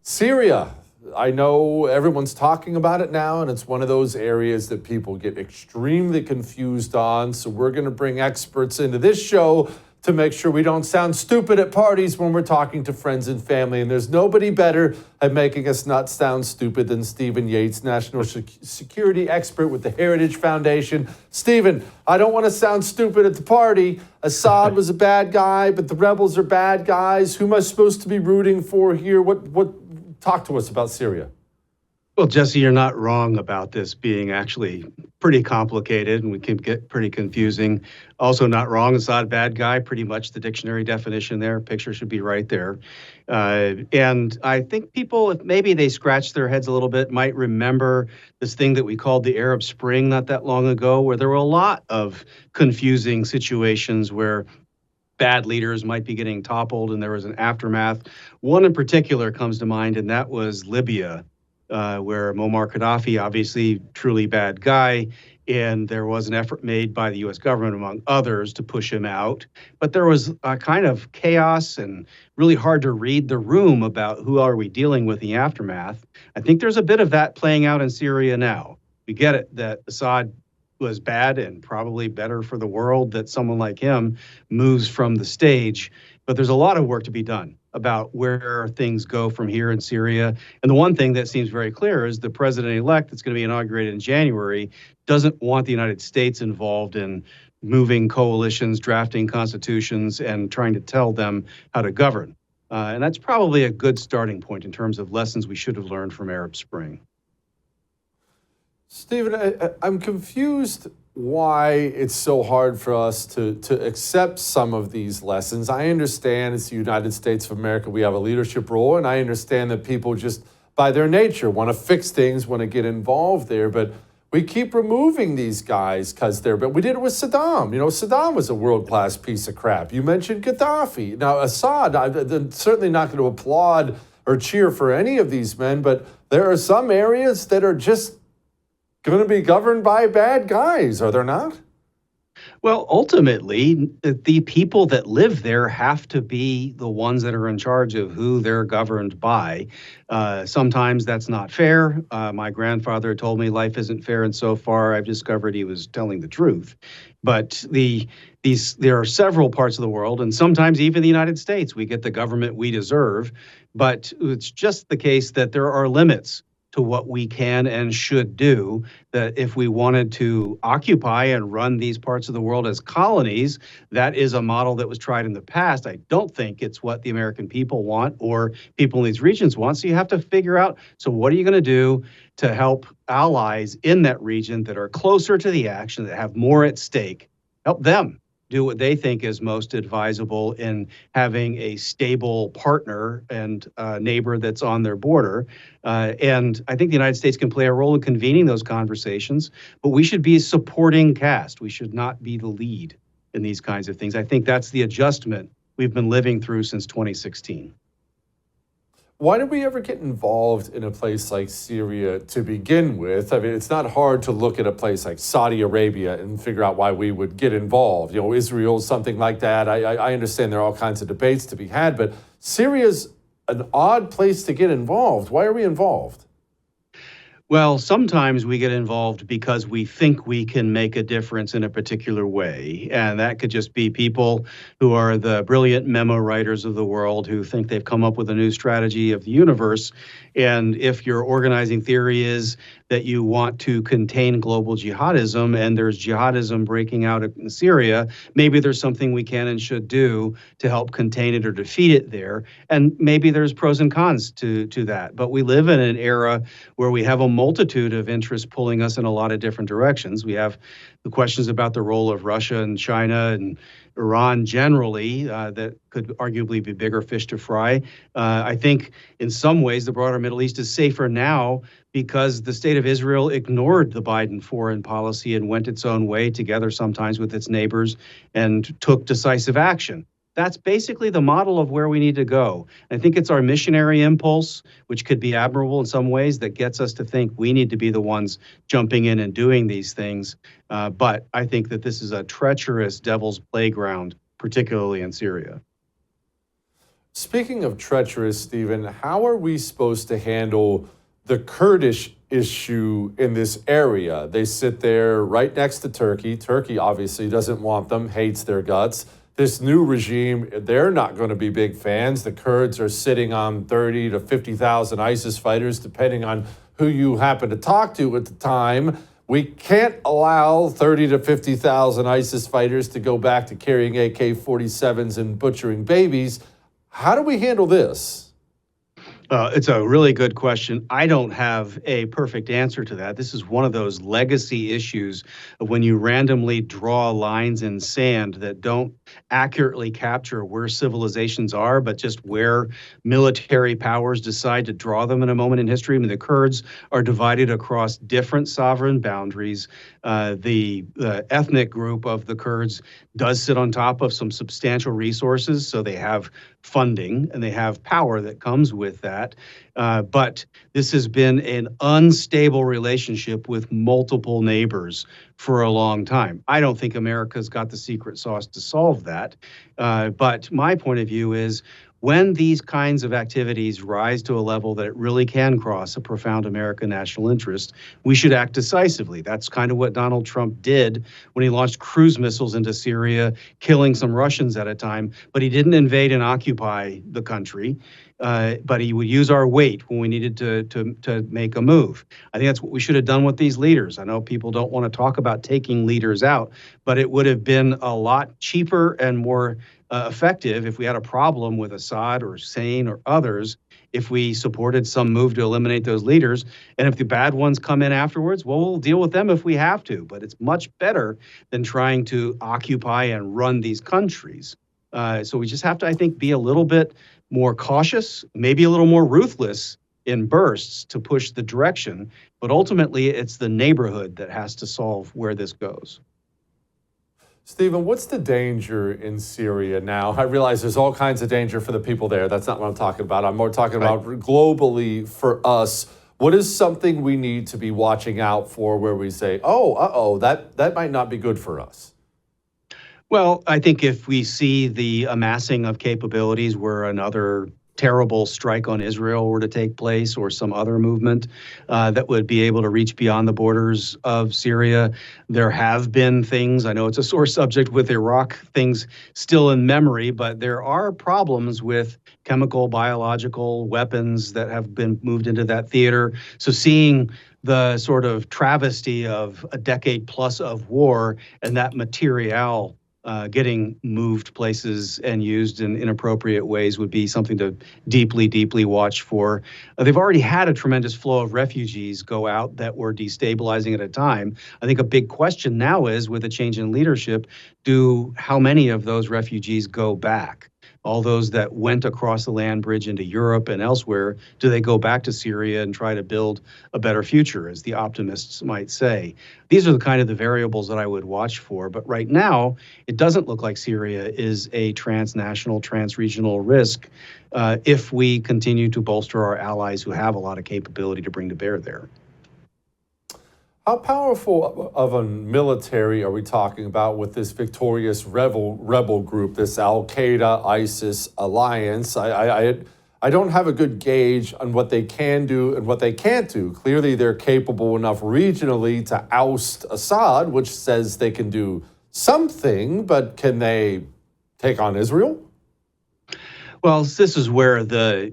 Syria. I know everyone's talking about it now, and it's one of those areas that people get extremely confused on. So we're going to bring experts into this show to make sure we don't sound stupid at parties when we're talking to friends and family. And there's nobody better at making us not sound stupid than Stephen Yates, national security expert with the Heritage Foundation. Stephen, I don't want to sound stupid at the party. Assad was a bad guy, but the rebels are bad guys. Who am I supposed to be rooting for here? Talk to us about Syria. Well, Jesse, you're not wrong about this being actually pretty complicated and we can get pretty confusing. Also not wrong, Assad bad guy, pretty much the dictionary definition there. Picture should be right there. And I think people, if maybe they scratch their heads a little bit, might remember this thing that we called the Arab Spring not that long ago, where there were a lot of confusing situations where bad leaders might be getting toppled and there was an aftermath. One in particular comes to mind, and that was Libya, where Muammar Gaddafi, obviously truly bad guy, and there was an effort made by the U.S. government, among others, to push him out. But there was a kind of chaos and really hard to read the room about who are we dealing with in the aftermath. I think there's a bit of that playing out in Syria now. We get it that Assad was bad and probably better for the world that someone like him moves from the stage. But there's a lot of work to be done about where things go from here in Syria. And the one thing that seems very clear is the president-elect that's going to be inaugurated in January doesn't want the United States involved in moving coalitions, drafting constitutions, and trying to tell them how to govern. And that's probably a good starting point in terms of lessons we should have learned from Arab Spring. Stephen, I'm confused why it's so hard for us to accept some of these lessons. I understand it's the United States of America. We have a leadership role, and I understand that people just, by their nature, want to fix things, want to get involved there. But we keep removing these guys because they're, but we did it with Saddam. You know, Saddam was a world-class piece of crap. You mentioned Gaddafi. Now, Assad, I'm certainly not going to applaud or cheer for any of these men, but there are some areas that are just going to be governed by bad guys, are there not? Well, ultimately, the people that live there have to be the ones that are in charge of who they're governed by. Sometimes that's not fair. My grandfather told me life isn't fair, and so far I've discovered he was telling the truth. But there are several parts of the world, and sometimes even the United States, we get the government we deserve. But it's just the case that there are limits to what we can and should do, that if we wanted to occupy and run these parts of the world as colonies, that is a model that was tried in the past. I don't think it's what the American people want or people in these regions want. So you have to figure out, so what are you going to do to help allies in that region that are closer to the action, that have more at stake, help them do what they think is most advisable in having a stable partner and neighbor that's on their border. And I think the United States can play a role in convening those conversations, but we should be a supporting cast. We should not be the lead in these kinds of things. I think that's the adjustment we've been living through since 2016. Why did we ever get involved in a place like Syria to begin with? I mean, it's not hard to look at a place like Saudi Arabia and figure out why we would get involved. You know, Israel, something like that. I understand there are all kinds of debates to be had, but Syria's an odd place to get involved. Why are we involved? Well, sometimes we get involved because we think we can make a difference in a particular way. And that could just be people who are the brilliant memo writers of the world who think they've come up with a new strategy of the universe. And if your organizing theory is that you want to contain global jihadism and there's jihadism breaking out in Syria, maybe there's something we can and should do to help contain it or defeat it there. And maybe there's pros and cons to that. But we live in an era where we have a multitude of interests pulling us in a lot of different directions. We have the questions about the role of Russia and China and Iran generally that could arguably be bigger fish to fry. I think in some ways the broader Middle East is safer now because the state of Israel ignored the Biden foreign policy and went its own way together sometimes with its neighbors and took decisive action. That's basically the model of where we need to go. I think it's our missionary impulse, which could be admirable in some ways, that gets us to think we need to be the ones jumping in and doing these things. But I think that this is a treacherous devil's playground, particularly in Syria. Speaking of treacherous, Stephen, how are we supposed to handle the Kurdish issue in this area? They sit there right next to Turkey. Turkey obviously doesn't want them, hates their guts. This new regime, they're not going to be big fans. The Kurds are sitting on 30 to 50,000 ISIS fighters, depending on who you happen to talk to at the time. We can't allow 30 to 50,000 ISIS fighters to go back to carrying AK-47s and butchering babies. How do we handle this? It's a really good question. I don't have a perfect answer to that. This is one of those legacy issues of when you randomly draw lines in sand that don't accurately capture where civilizations are, but just where military powers decide to draw them in a moment in history. I mean, the Kurds are divided across different sovereign boundaries. The ethnic group of the Kurds does sit on top of some substantial resources, so they have funding and they have power that comes with that. But this has been an unstable relationship with multiple neighbors for a long time. I don't think America's got the secret sauce to solve that. But my point of view is when these kinds of activities rise to a level that it really can cross a profound American national interest, we should act decisively. That's kind of what Donald Trump did when he launched cruise missiles into Syria, killing some Russians at a time. But he didn't invade and occupy the country. But he would use our weight when we needed to make a move. I think that's what we should have done with these leaders. I know people don't want to talk about taking leaders out, but it would have been a lot cheaper and more effective if we had a problem with Assad or Hussein or others, if we supported some move to eliminate those leaders. And if the bad ones come in afterwards, well, we'll deal with them if we have to. But it's much better than trying to occupy and run these countries. So we just have to, I think, be a little bit more cautious, maybe a little more ruthless in bursts to push the direction. But ultimately, it's the neighborhood that has to solve where this goes. Stephen, what's the danger in Syria now? I realize there's all kinds of danger for the people there. That's not what I'm talking about. I'm more talking about globally for us. What is something we need to be watching out for where we say, that might not be good for us? Well, I think if we see the amassing of capabilities where another terrible strike on Israel were to take place or some other movement that would be able to reach beyond the borders of Syria. There have been things, I know it's a sore subject with Iraq, things still in memory, but there are problems with chemical, biological weapons that have been moved into that theater. So seeing the sort of travesty of a decade plus of war and that material getting moved places and used in inappropriate ways would be something to deeply, deeply watch for. They've already had a tremendous flow of refugees go out that were destabilizing at a time. I think a big question now is, with a change in leadership, how many of those refugees go back? All those that went across the land bridge into Europe and elsewhere, do they go back to Syria and try to build a better future, as the optimists might say? These are the kind of the variables that I would watch for. But right now, it doesn't look like Syria is a transnational, transregional risk if we continue to bolster our allies who have a lot of capability to bring to bear there. How powerful of a military are we talking about with this victorious rebel group, this Al-Qaeda ISIS alliance? I don't have a good gauge on what they can do and what they can't do. Clearly, they're capable enough regionally to oust Assad, which says they can do something, but can they take on Israel? Well, this is where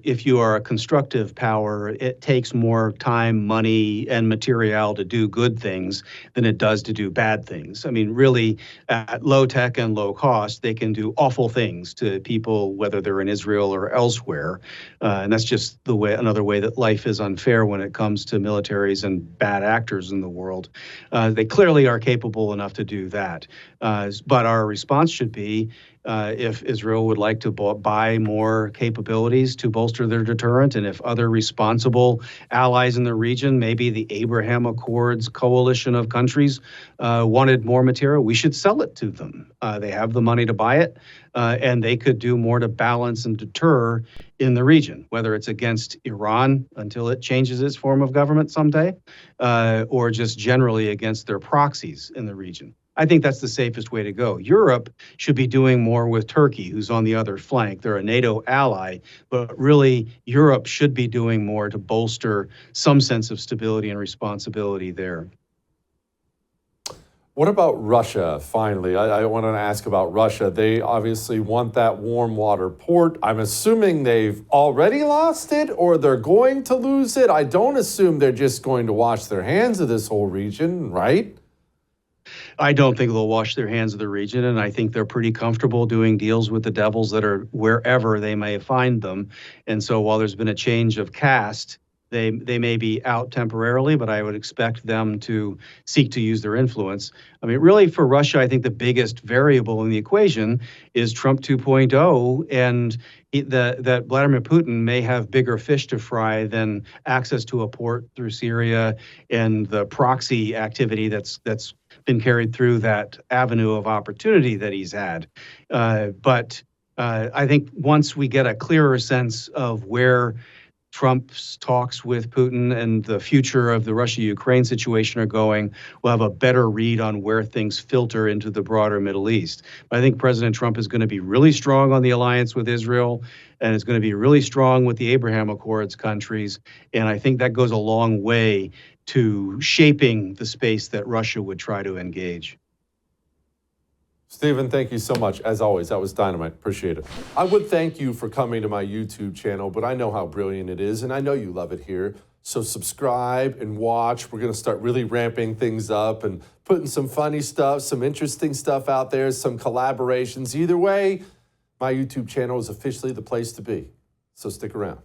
if you are a constructive power, it takes more time, money, and material to do good things than it does to do bad things. I mean, really, at low tech and low cost, they can do awful things to people, whether they're in Israel or elsewhere. And that's just another way that life is unfair when it comes to militaries and bad actors in the world. They clearly are capable enough to do that. But our response should be, if Israel would like to buy more capabilities to bolster their deterrent, and if other responsible allies in the region, maybe the Abraham Accords coalition of countries, wanted more material, we should sell it to them. They have the money to buy it, and they could do more to balance and deter in the region, whether it's against Iran until it changes its form of government someday, or just generally against their proxies in the region. I think that's the safest way to go. Europe should be doing more with Turkey, who's on the other flank. They're a NATO ally, but really Europe should be doing more to bolster some sense of stability and responsibility there. What about Russia, finally? I wanted to ask about Russia. They obviously want that warm water port. I'm assuming they've already lost it or they're going to lose it. I don't assume they're just going to wash their hands of this whole region, right? I don't think they'll wash their hands of the region, and I think they're pretty comfortable doing deals with the devils that are wherever they may find them. And so while there's been a change of caste, they may be out temporarily, but I would expect them to seek to use their influence. I mean, really for Russia, I think the biggest variable in the equation is Trump 2.0, and that Vladimir Putin may have bigger fish to fry than access to a port through Syria and the proxy activity that's been carried through that avenue of opportunity that he's had. But I think once we get a clearer sense of where Trump's talks with Putin and the future of the Russia-Ukraine situation are going, we'll have a better read on where things filter into the broader Middle East. But I think President Trump is going to be really strong on the alliance with Israel, and is going to be really strong with the Abraham Accords countries. And I think that goes a long way to shaping the space that Russia would try to engage. Stephen, thank you so much. As always, that was dynamite. Appreciate it. I would thank you for coming to my YouTube channel, but I know how brilliant it is, and I know you love it here. So subscribe and watch. We're going to start really ramping things up and putting some funny stuff, some interesting stuff out there, some collaborations. Either way, my YouTube channel is officially the place to be. So stick around.